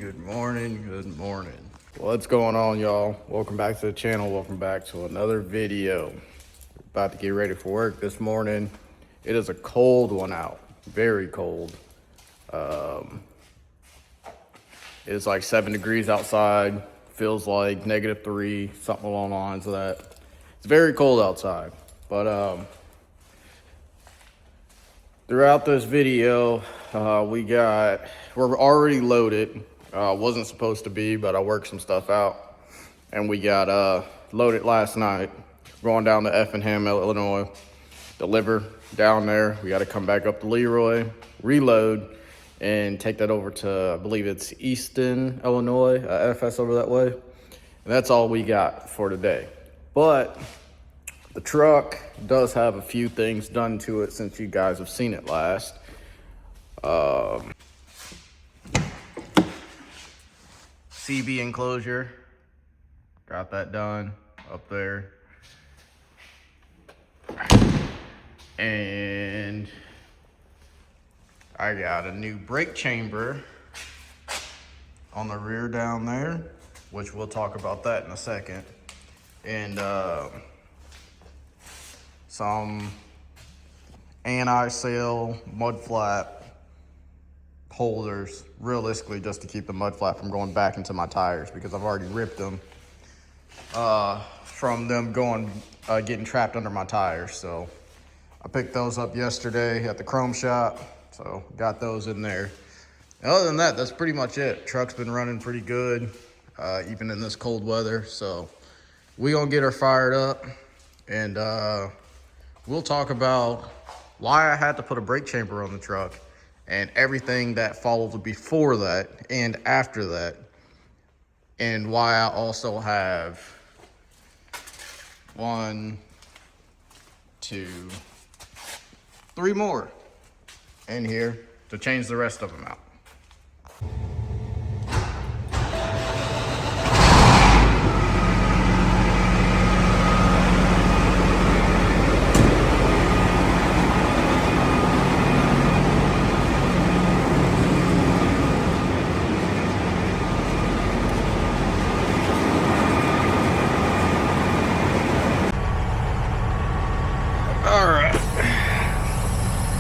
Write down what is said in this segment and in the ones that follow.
good morning, good morning. What's going on, y'all? Welcome back to the channel. Welcome back to another video. About to get ready for work this morning. It is a cold one out, very cold. It's like 7 degrees outside. Feels like -3, something along the lines of that. It's very cold outside, but throughout this video, we're already loaded. Wasn't supposed to be, but I worked some stuff out, and we got loaded last night. Going down to Effingham, Illinois, deliver down there. We got to come back up to Leroy, reload, and take that over to, I believe it's Easton, Illinois, FS over that way. And that's all we got for today. But the truck does have a few things done to it since you guys have seen it last. CB enclosure, got that done up there. And I got a new brake chamber on the rear down there, which we'll talk about that in a second. And some anti-sail mud flap holders, realistically just to keep the mud flap from going back into my tires, because I've already ripped them from them getting trapped under my tires. So I picked those up yesterday at the chrome shop, so got those in there. And other than that, that's pretty much it. Truck's been running pretty good, even in this cold weather. So we gonna get her fired up, and we'll talk about why I had to put a brake chamber on the truck and everything that followed before that and after that, and why I also have 1, 2, 3 more in here to change the rest of them out.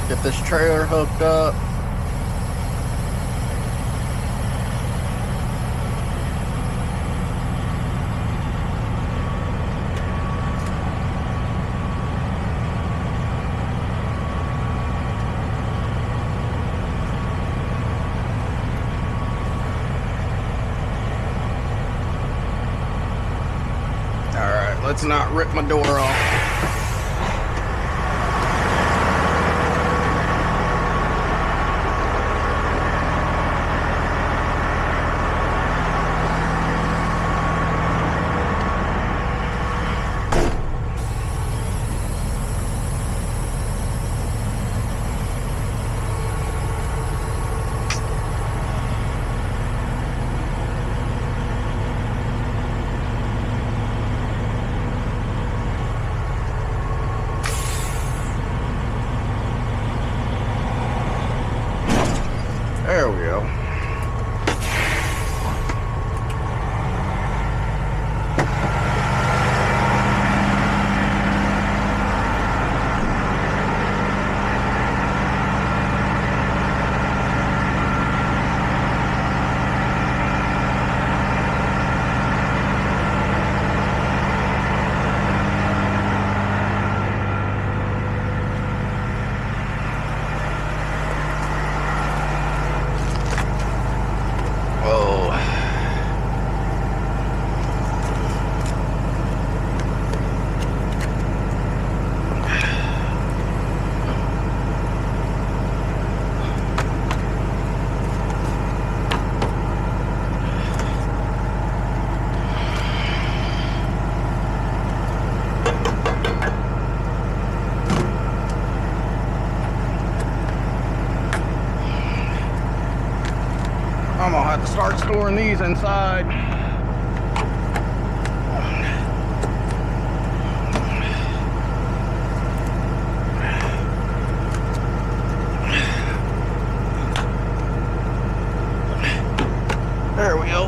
Get this trailer hooked up. All right, let's not rip my door off. There we go. I'm gonna have to start storing these inside. There we go.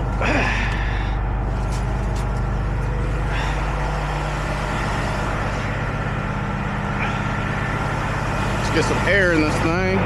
Let's get some air in this thing.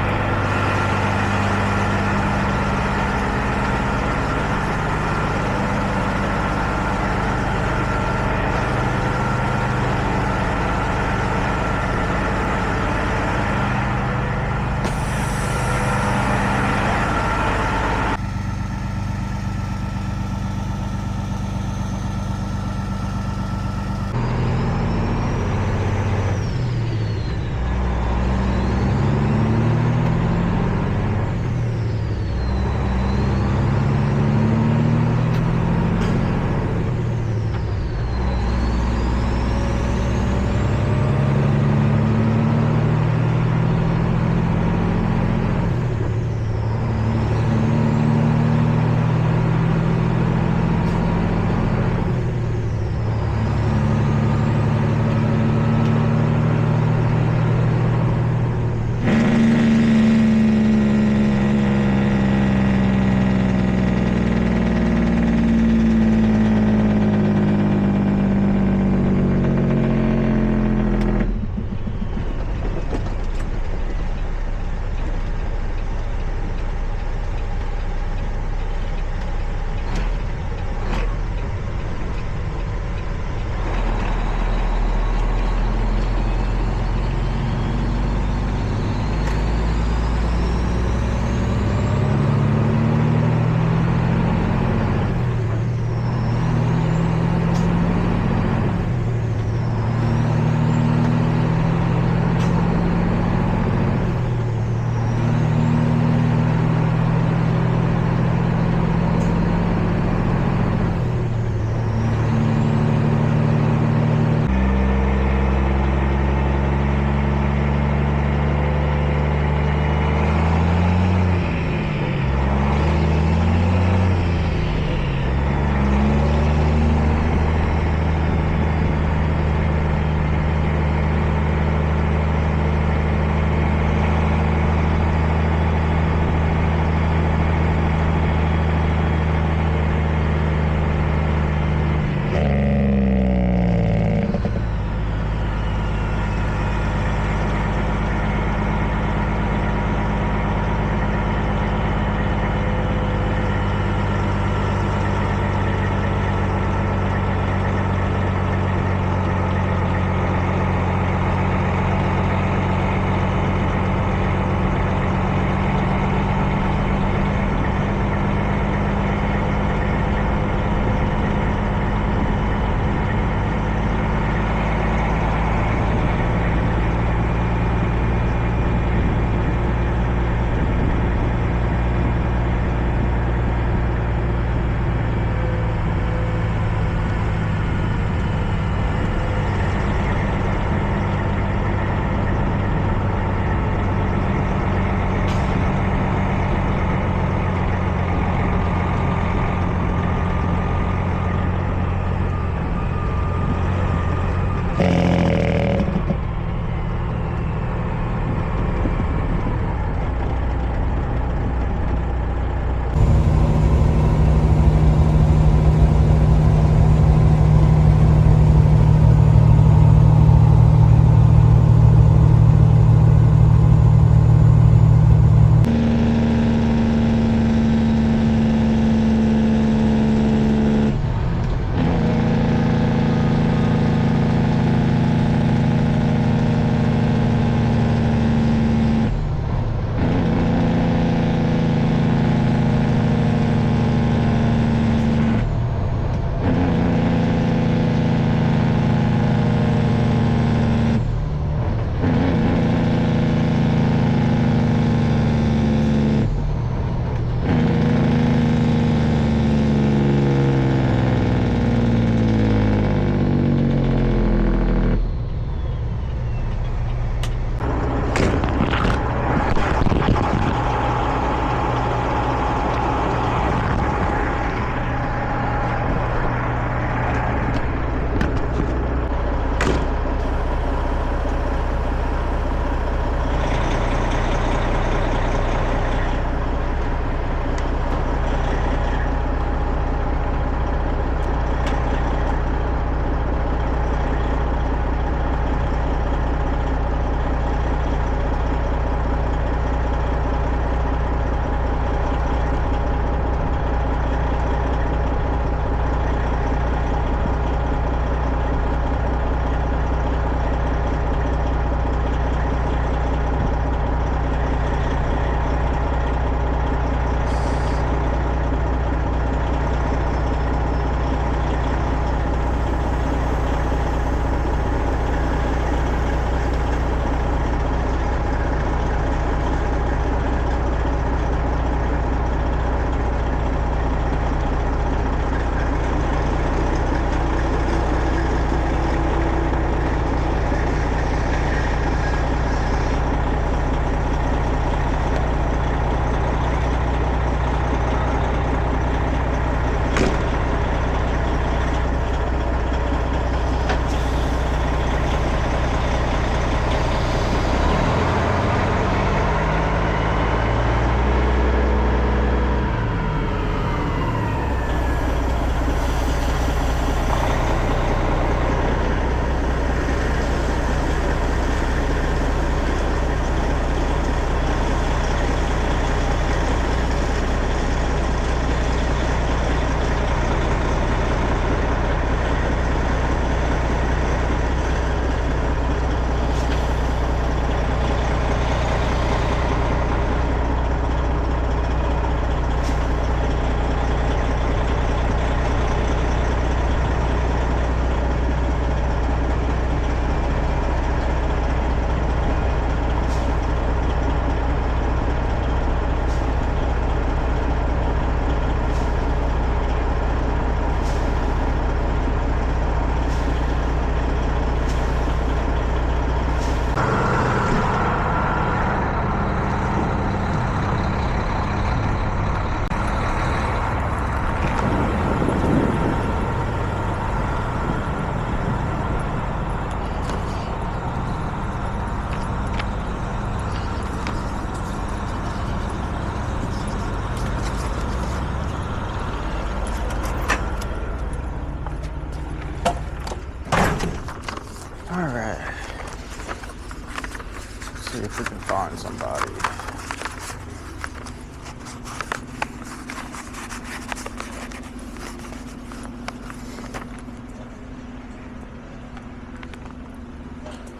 find somebody.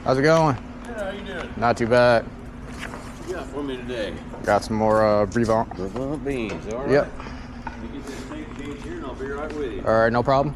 How's it going? Good, how you doing? Not too bad. What you got for me today? Got some more Brevant. Brevant beans, all right? Yep. Let me get this tank changed here and I'll be right with you. All right, no problem.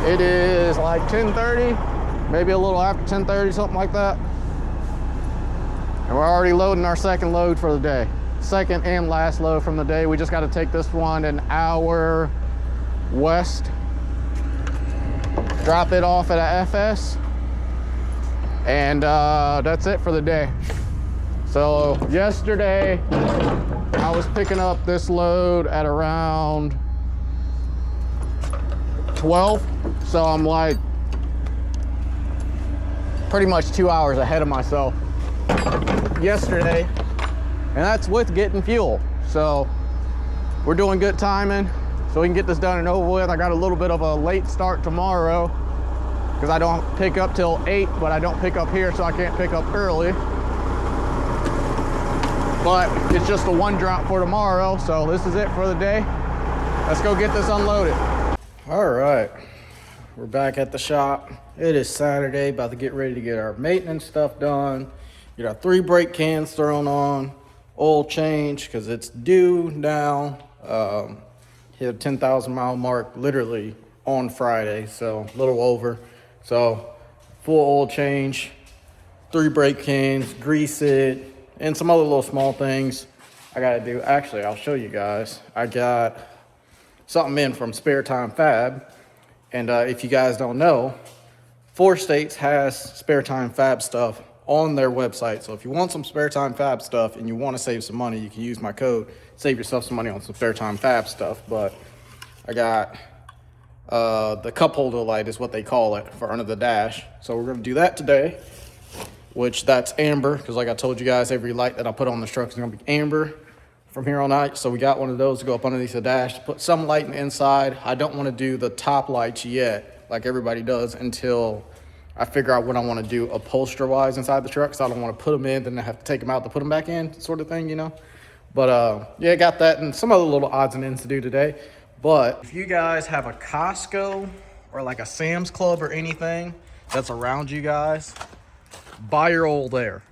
It is like 10:30, maybe a little after 10:30, something like that. And we're already loading our second load for the day. Second and last load from the day. We just got to take this one an hour west, drop it off at a FS, and that's it for the day. So yesterday, I was picking up this load at around 12, so I'm like pretty much 2 hours ahead of myself yesterday, and that's with getting fuel. So we're doing good timing so we can get this done and over with. I got a little bit of a late start tomorrow, because I don't pick up till 8, but I don't pick up here, so I can't pick up early. But it's just the one drop for tomorrow, so this is it for the day. Let's go get this unloaded. All right, we're back at the shop. It is Saturday, about to get ready to get our maintenance stuff done. Get our 3 brake cans thrown on, oil change, because it's due now. Hit a 10,000 mile mark literally on Friday, so a little over. So full oil change, 3 brake cans, grease it, and some other little small things I gotta do. Actually, I'll show you guys. I got something in from Spare Time Fab, and if you guys don't know, 4 States has Spare Time Fab stuff on their website. So if you want some Spare Time Fab stuff and you want to save some money, you can use my code, save yourself some money on some Spare Time Fab stuff. But I got the cup holder light is what they call it for under the dash. So we're going to do that today, which that's amber, because like I told you guys, every light that I put on this truck is going to be amber from here on out. So we got one of those to go up underneath the dash to put some light inside. I don't want to do the top lights yet, like everybody does, until I figure out what I want to do upholster-wise inside the truck, because I don't want to put them in, then I have to take them out to put them back in, sort of thing, you know? But, yeah, got that and some other little odds and ends to do today. But if you guys have a Costco or like a Sam's Club or anything that's around you guys, buy your oil there.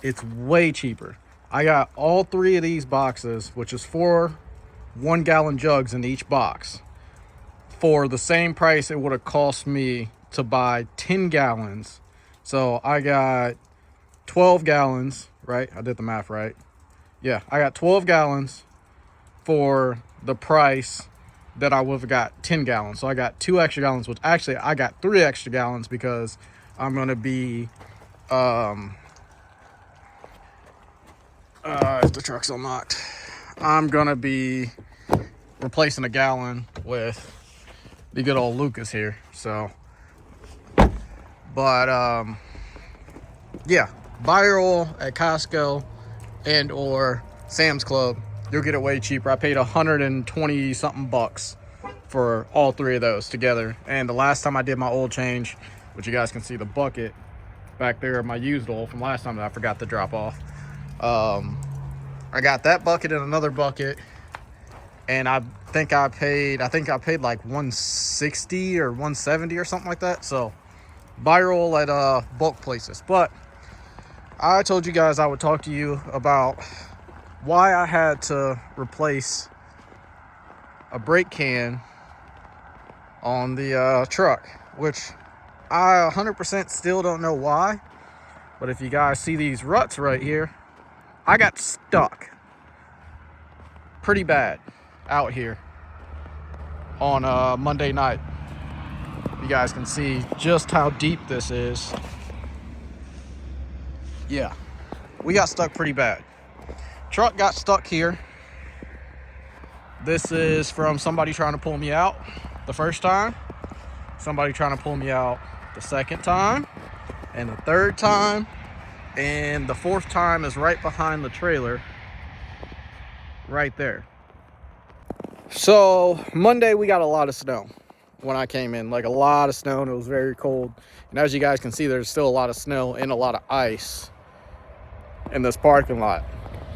It's way cheaper. I got all 3 of these boxes, which is 4 1-gallon jugs in each box, for the same price it would have cost me to buy 10 gallons. So I got 12 gallons, right? I did the math right. Yeah, I got 12 gallons for the price that I would have got 10 gallons. So I got 2 extra gallons, which actually I got 3 extra gallons because I'm going to be, if the truck's unlocked, I'm going to be replacing a gallon with the good old Lucas here. So, but, yeah, buy your oil at Costco and or Sam's Club. You'll get it way cheaper. I paid 120 something bucks for all 3 of those together. And the last time I did my oil change, which you guys can see the bucket back there, my used oil from last time that I forgot to drop off. I got that bucket and another bucket, and I think I paid like 160 or 170 or something like that. So buy your oil at bulk places. But I told you guys I would talk to you about why I had to replace a brake can on the truck, which I 100% still don't know why. But if you guys see these ruts right here, I got stuck pretty bad out here on Monday night. You guys can see just how deep this is. Yeah, we got stuck pretty bad. Truck got stuck here. This is from somebody trying to pull me out the first time, somebody trying to pull me out the second time, and the third time, and the 4th time is right behind the trailer right there. So Monday we got a lot of snow when I came in, like a lot of snow, and it was very cold. And as you guys can see, there's still a lot of snow and a lot of ice in this parking lot,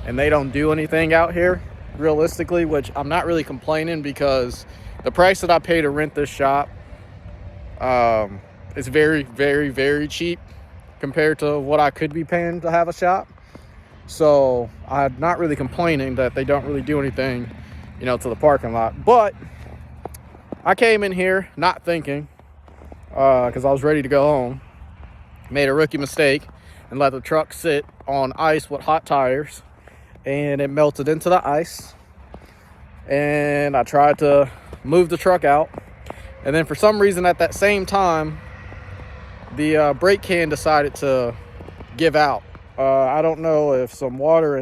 and they don't do anything out here realistically, which I'm not really complaining, because the price that I pay to rent this shop is very, very, very cheap compared to what I could be paying to have a shop. So I'm not really complaining that they don't really do anything, you know, to the parking lot. But I came in here not thinking, because I was ready to go home, made a rookie mistake and let the truck sit on ice with hot tires, and it melted into the ice. And I tried to move the truck out, and then for some reason at that same time, the brake can decided to give out. I don't know if some water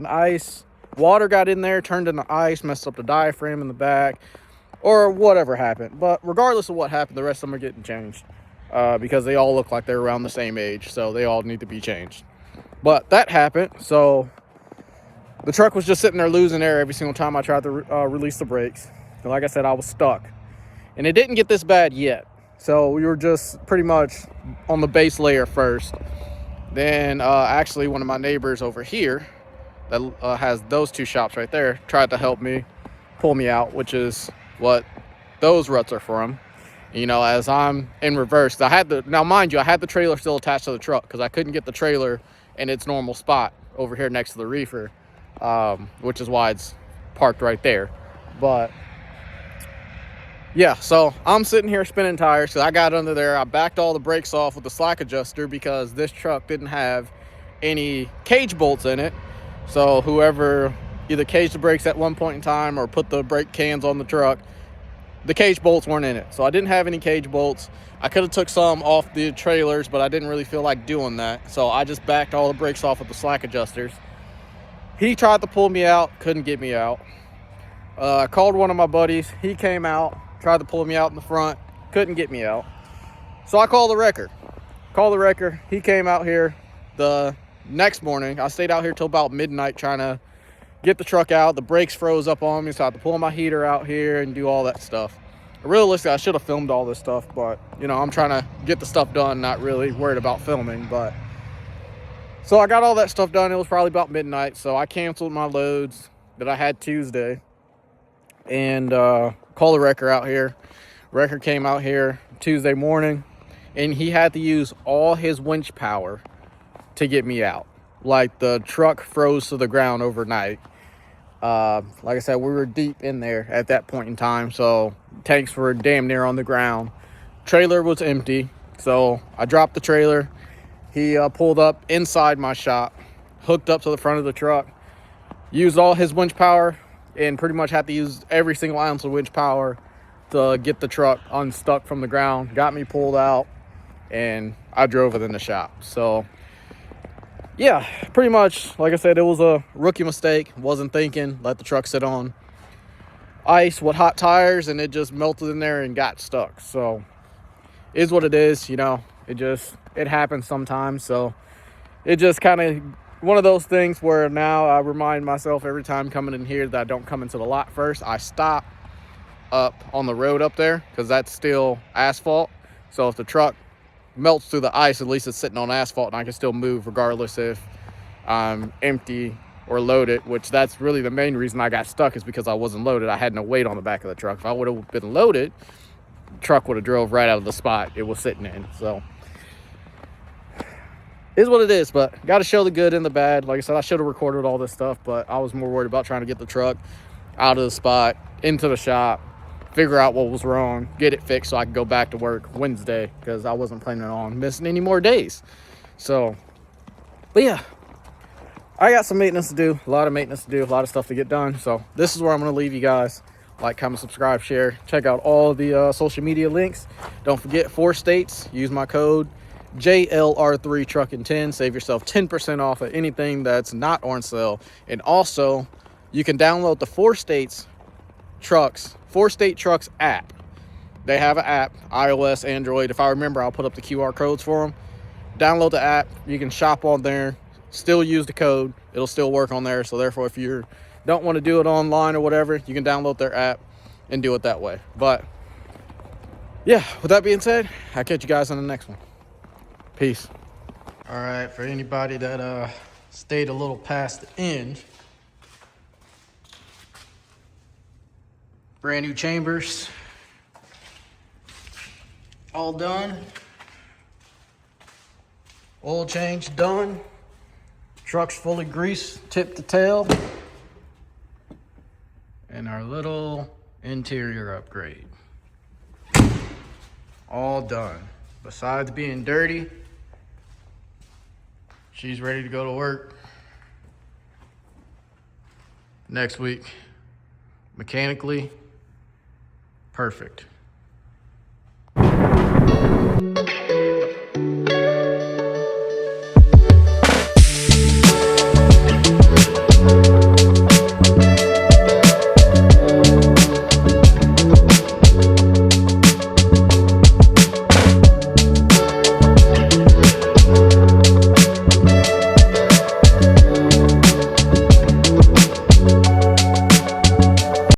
got in there, turned into ice, messed up the diaphragm in the back, or whatever happened. But regardless of what happened, the rest of them are getting changed, because they all look like they're around the same age, so they all need to be changed. But that happened, so the truck was just sitting there losing air every single time I tried to release the brakes. And like I said, I was stuck. And it didn't get this bad yet. So we were just pretty much on the base layer first. Then actually one of my neighbors over here that has those two shops right there tried to help me pull me out, which is what those ruts are from. You know, as I'm in reverse, now mind you, I had the trailer still attached to the truck because I couldn't get the trailer in its normal spot over here next to the reefer, which is why it's parked right there. But yeah, so I'm sitting here spinning tires because I got under there. I backed all the brakes off with the slack adjuster because this truck didn't have any cage bolts in it. So whoever either caged the brakes at one point in time or put the brake cans on the truck, the cage bolts weren't in it. So I didn't have any cage bolts. I could have took some off the trailers, but I didn't really feel like doing that. So I just backed all the brakes off with the slack adjusters. He tried to pull me out, couldn't get me out. I called one of my buddies. He came out, tried to pull me out in the front, couldn't get me out. So I called the wrecker. He came out here the next morning. I stayed out here till about midnight trying to get the truck out. The brakes froze up on me, so I had to pull my heater out here and do all that stuff. Realistically, I should have filmed all this stuff, but you know, I'm trying to get the stuff done, not really worried about filming. But so I got all that stuff done. It was probably about midnight, so I canceled my loads that I had Tuesday and called the wrecker out here. Wrecker came out here Tuesday morning, and he had to use all his winch power to get me out. Like, the truck froze to the ground overnight. Like I said, we were deep in there at that point in time, so tanks were damn near on the ground. Trailer was empty, so I dropped the trailer. He pulled up inside my shop, hooked up to the front of the truck, used all his winch power, and pretty much had to use every single ounce of winch power to get the truck unstuck from the ground. Got me pulled out, and I drove it in the shop. So yeah, pretty much, like I said, it was a rookie mistake. Wasn't thinking, let the truck sit on ice with hot tires, and it just melted in there and got stuck. So is what it is, you know. It happens sometimes. So it just kind of one of those things where now I remind myself every time coming in here that I don't come into the lot first. I stop up on the road up there because that's still asphalt. So if the truck melts through the ice, at least it's sitting on asphalt and I can still move regardless if I'm empty or loaded, which that's really the main reason I got stuck, is because I wasn't loaded. I had no weight on the back of the truck. If I would have been loaded, the truck would have drove right out of the spot it was sitting in. So is what it is, but got to show the good and the bad. Like I said, I should have recorded all this stuff, but I was more worried about trying to get the truck out of the spot, into the shop, figure out what was wrong, get it fixed so I could go back to work Wednesday, because I wasn't planning on missing any more days. So, but yeah, I got some maintenance to do, a lot of stuff to get done. So this is where I'm going to leave you guys. Like, comment, subscribe, share. Check out all the social media links. Don't forget, 4 states, use my code JLR3 Truckin' 10. Save yourself 10% off of anything that's not on sale. And also, you can download the 4 State Trucks app. They have an app, iOS, Android. If I remember, I'll put up the QR codes for them. Download the app. You can shop on there. Still use the code. It'll still work on there. So therefore, if you don't want to do it online or whatever, you can download their app and do it that way. But yeah, with that being said, I'll catch you guys on the next one. Peace. All right, for anybody that stayed a little past the end, brand new chambers, all done. Oil change done. Truck's fully greased, tip to tail. And our little interior upgrade. All done. Besides being dirty, she's ready to go to work next week. Mechanically, perfect.